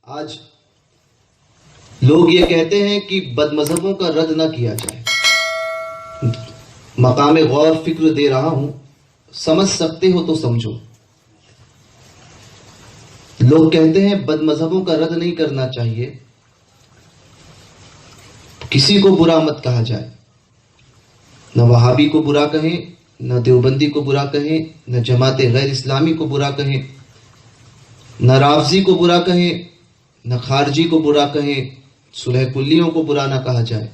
آج لوگ یہ کہتے ہیں کہ بد مذہبوں کا رد نہ کیا جائے. مقام غور فکر دے رہا ہوں، سمجھ سکتے ہو تو سمجھو. لوگ کہتے ہیں بد مذہبوں کا رد نہیں کرنا چاہیے، کسی کو برا مت کہا جائے، نہ وہابی کو برا کہیں، نہ دیوبندی کو برا کہیں، نہ جماعت غیر اسلامی کو برا کہیں، نہ رافضی کو برا کہیں، نہ خارجی کو برا کہیں، صلح کلیوں کو برا نہ کہا جائے.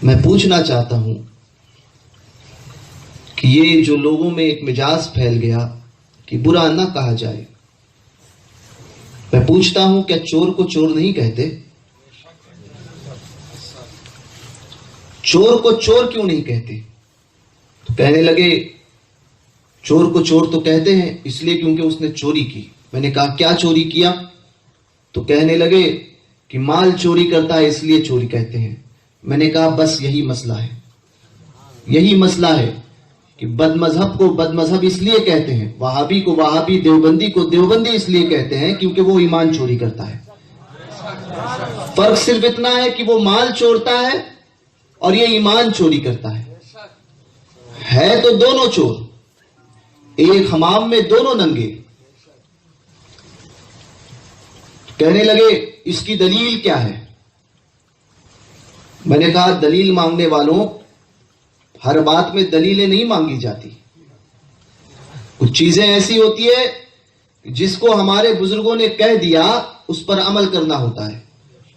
میں پوچھنا چاہتا ہوں کہ یہ جو لوگوں میں ایک مجاز پھیل گیا کہ برا نہ کہا جائے، میں پوچھتا ہوں کیا چور کو چور نہیں کہتے؟ چور کو چور کیوں نہیں کہتے؟ تو کہنے لگے چور کو چور تو کہتے ہیں اس لیے کیونکہ اس نے چوری کی. میں نے کہا کیا چوری کیا؟ تو کہنے لگے کہ مال چوری کرتا ہے اس لیے چوری کہتے ہیں. میں نے کہا بس یہی مسئلہ ہے، یہی مسئلہ ہے کہ بد مذہب کو بد مذہب اس لیے کہتے ہیں، وہابی کو وہابی، دیوبندی کو دیوبندی اس لیے کہتے ہیں کیونکہ وہ ایمان چوری کرتا ہے. فرق صرف اتنا ہے کہ وہ مال چورتا ہے اور یہ ایمان چوری کرتا ہے تو دونوں چور، ایک حمام میں دونوں ننگے. کہنے لگے اس کی دلیل کیا ہے؟ میں نے کہا دلیل مانگنے والوں، ہر بات میں دلیلیں نہیں مانگی جاتی. کچھ چیزیں ایسی ہوتی ہے جس کو ہمارے بزرگوں نے کہہ دیا اس پر عمل کرنا ہوتا ہے.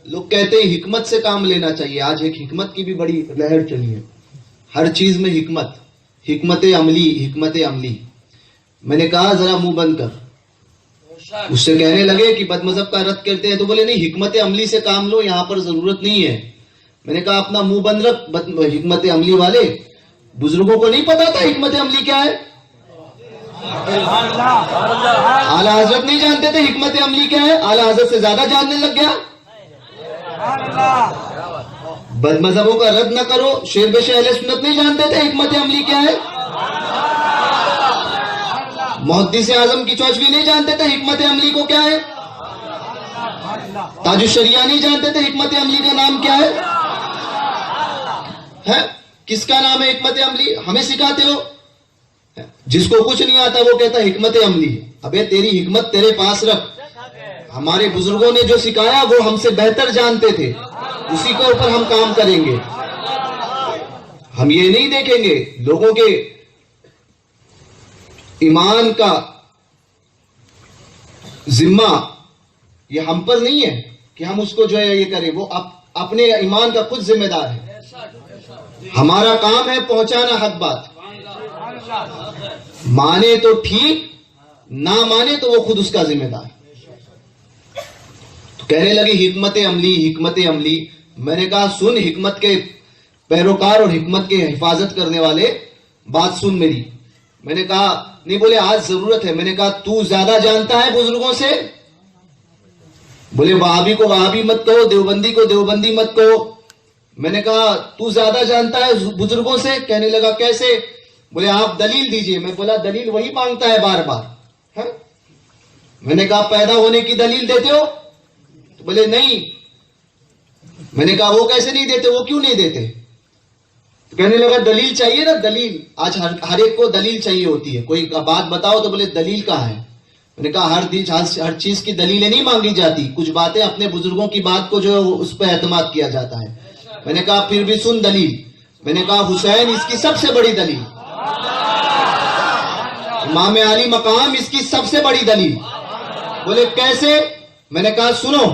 لوگ کہتے ہیں حکمت سے کام لینا چاہیے. آج ایک حکمت کی بھی بڑی لہر چلی ہے، ہر چیز میں حکمت عملی. میں نے کہا ذرا منہ بند کر. اس سے کہنے لگے کہ بد مذہب کا رد کرتے ہیں تو بولے نہیں، حکمت عملی سے کام لو، یہاں پر ضرورت نہیں ہے. میں نے کہا اپنا منہ بند رکھ. حکمت عملی والے بزرگوں کو نہیں پتا تھا حکمت عملی کیا ہے؟ اعلی حضرت نہیں جانتے تھے حکمت عملی کیا ہے؟ اعلی حضرت سے زیادہ جاننے لگ گیا. بد مذہبوں کا رد نہ کرو، شیر بے شیر اہل سنت نہیں جانتے تھے حکمت عملی کیا ہے؟ محدث اعظم کی چوچوی نہیں جانتے تھے حکمت عملی کو کیا ہے؟ تاج الشریعہ نہیں جانتے تھے حکمت عملی کا نام کیا ہے؟ کس کا نام ہے حکمت عملی؟ ہمیں سکھاتے ہو. جس کو کچھ نہیں آتا وہ کہتا حکمت عملی. ابے تیری حکمت تیرے پاس رکھ. ہمارے بزرگوں نے جو سکھایا وہ ہم سے بہتر جانتے تھے، اسی کے اوپر ہم کام کریں گے. ہم یہ نہیں دیکھیں گے لوگوں کے ایمان کا ذمہ یہ ہم پر نہیں ہے کہ ہم اس کو جو ہے یہ کریں. وہ اپنے ایمان کا خود ذمہ دار ہے. ہمارا کام ہے پہنچانا حق بات. مانے تو ٹھیک، نہ مانے تو وہ خود اس کا ذمہ دار. تو کہنے لگے حکمت عملی. میں نے کہا سن حکمت کے پیروکار اور حکمت کے حفاظت کرنے والے، بات سن میری. میں نے کہا نہیں. بولے آج ضرورت ہے. میں نے کہا تو زیادہ جانتا ہے بزرگوں سے. بولے وہابی کو وہابی مت کہو، دیوبندی کو دیوبندی مت کہو. میں نے کہا تو زیادہ جانتا ہے بزرگوں سے. کہنے لگا کیسے؟ بولے آپ دلیل دیجئے. میں بولا دلیل وہی مانگتا ہے بار بار. میں نے کہا پیدا ہونے کی دلیل دیتے ہو؟ تو بولے نہیں. میں نے کہا وہ کیسے نہیں دیتے؟ وہ کیوں نہیں دیتے؟ کہنے لگا دلیل چاہیے نا. دلیل آج ہر ایک کو دلیل چاہیے ہوتی ہے. کوئی بات بتاؤ تو بولے دلیل کہاں ہے. میں نے کہا ہر چیز کی دلیلیں نہیں مانگی جاتی. کچھ باتیں اپنے بزرگوں کی بات کو جو ہے اس پہ اعتماد کیا جاتا ہے. میں نے کہا پھر بھی سن دلیل. میں نے کہا حسین اس کی سب سے بڑی دلیل، امام علی مقام اس کی سب سے بڑی دلیل. بولے کیسے؟ میں نے کہا سنو،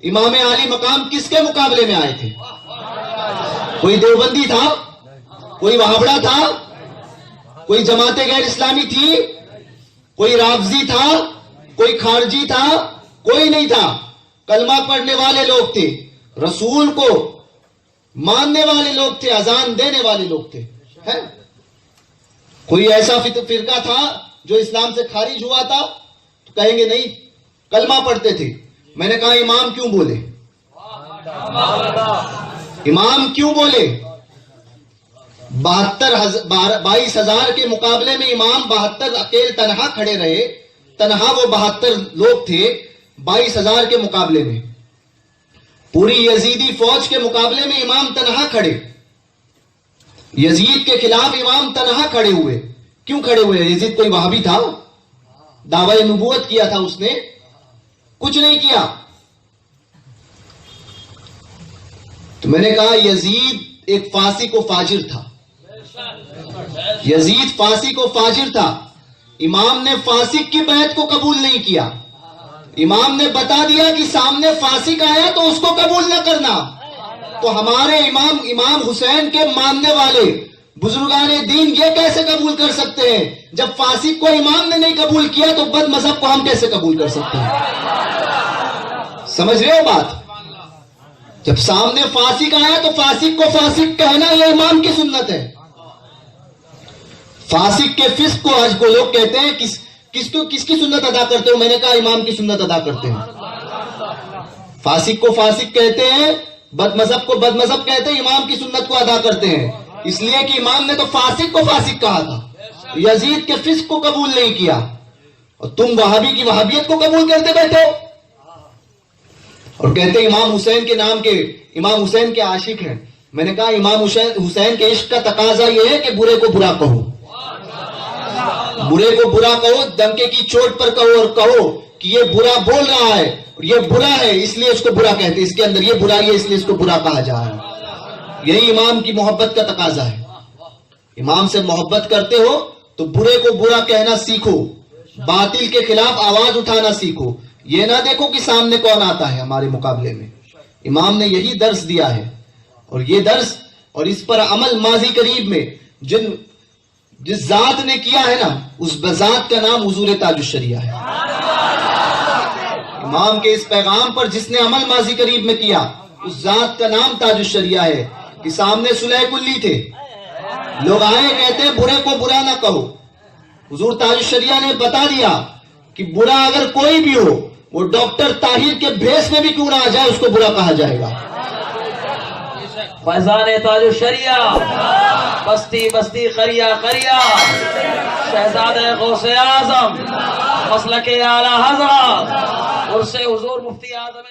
امام علی مقام کس کے مقابلے میں آئے تھے؟ کوئی دیوبندی تھا؟ کوئی وہابڑا تھا؟ کوئی جماعت غیر اسلامی تھی؟ کوئی رافضی تھا؟ کوئی خارجی تھا؟ کوئی نہیں تھا. کلمہ پڑھنے والے لوگ تھے، رسول کو ماننے والے لوگ تھے، اذان دینے والے لوگ تھے. کوئی ایسا فرقہ تھا جو اسلام سے خارج ہوا تھا؟ تو کہیں گے نہیں، کلمہ پڑھتے تھے. میں نے کہا امام کیوں بولے؟ امام کیوں بولے؟ 22,000 کے مقابلے میں امام 72 اکیل تنہا کھڑے رہے. تنہا وہ 72 لوگ تھے. 22,000 کے مقابلے میں، پوری یزیدی فوج کے مقابلے میں امام تنہا کھڑے، یزید کے خلاف امام تنہا کھڑے ہوئے. کیوں کھڑے ہوئے؟ یزید کوئی وہابی تھا؟ دعوی نبوت کیا تھا اس نے؟ کچھ نہیں کیا. تو میں نے کہا یزید ایک فاسق و فاجر تھا، یزید فاسق و فاجر تھا. امام نے فاسق کی بیعت کو قبول نہیں کیا. امام نے بتا دیا کہ سامنے فاسق آیا تو اس کو قبول نہ کرنا. تو ہمارے امام حسین کے ماننے والے بزرگان دین یہ کیسے قبول کر سکتے ہیں؟ جب فاسق کو امام نے نہیں قبول کیا تو بد مذہب کو ہم کیسے قبول کر سکتے ہیں؟ سمجھ رہے ہو بات؟ جب سامنے فاسق آیا تو فاسق کو فاسق کہنا یہ امام کی سنت ہے. فاسق کے فسق کو آج کو لوگ کہتے ہیں کس کی سنت ادا کرتے ہو؟ میں نے کہا امام کی سنت ادا کرتے ہیں. فاسق کو فاسق کہتے ہیں، بد مذہب کو بد مذہب کہتے ہیں، امام کی سنت کو ادا کرتے ہیں. اس لیے کہ امام نے تو فاسق کو فاسق کہا تھا، یزید کے فسق کو قبول نہیں کیا، اور تم وہابی کی وہابیت کو قبول کرتے بیٹھے ہو اور کہتے امام حسین کے نام کے، امام حسین کے عاشق ہیں. میں نے کہا امام حسین کے عشق کا تقاضا یہ ہے کہ برے کو برا کہو، برے کو برا کہو، ڈنکے کی چوٹ پر کہو، اور کہو کہ یہ برا بول رہا ہے اور یہ برا ہے اس لیے اس کو برا کہتے ہیں، اس کے اندر یہ برائی ہے اس لیے اس کو برا کہا جا رہا ہے. یہی امام کی محبت کا تقاضا ہے. امام سے محبت کرتے ہو تو برے کو برا کہنا سیکھو، باطل کے خلاف آواز اٹھانا سیکھو. یہ نہ دیکھو کہ سامنے کون آتا ہے ہمارے مقابلے میں. امام نے یہی درس دیا ہے، اور یہ درس اور اس پر عمل ماضی قریب میں جس ذات نے کیا ہے نا، اس ذات کا نام حضور تاج الشریعہ ہے. امام کے اس پیغام پر جس نے عمل ماضی قریب میں کیا، اس ذات کا نام تاج الشریعہ ہے. کہ سامنے صلح کلی تھے، لوگ آئے کہتے ہیں برے کو برا نہ کہو. حضور تاج الشریعہ نے بتا دیا کہ برا اگر کوئی بھی ہو، وہ ڈاکٹر طاہر کے بھیس میں بھی کیوں نہ آ جائے، اس کو برا کہا جائے گا. فیضان تاج الشریعہ، بستی بستی قریہ قریہ، شہزادہ غوث اعظم، مسلک اعلی حضرت، عرص حضور مفتی اعظم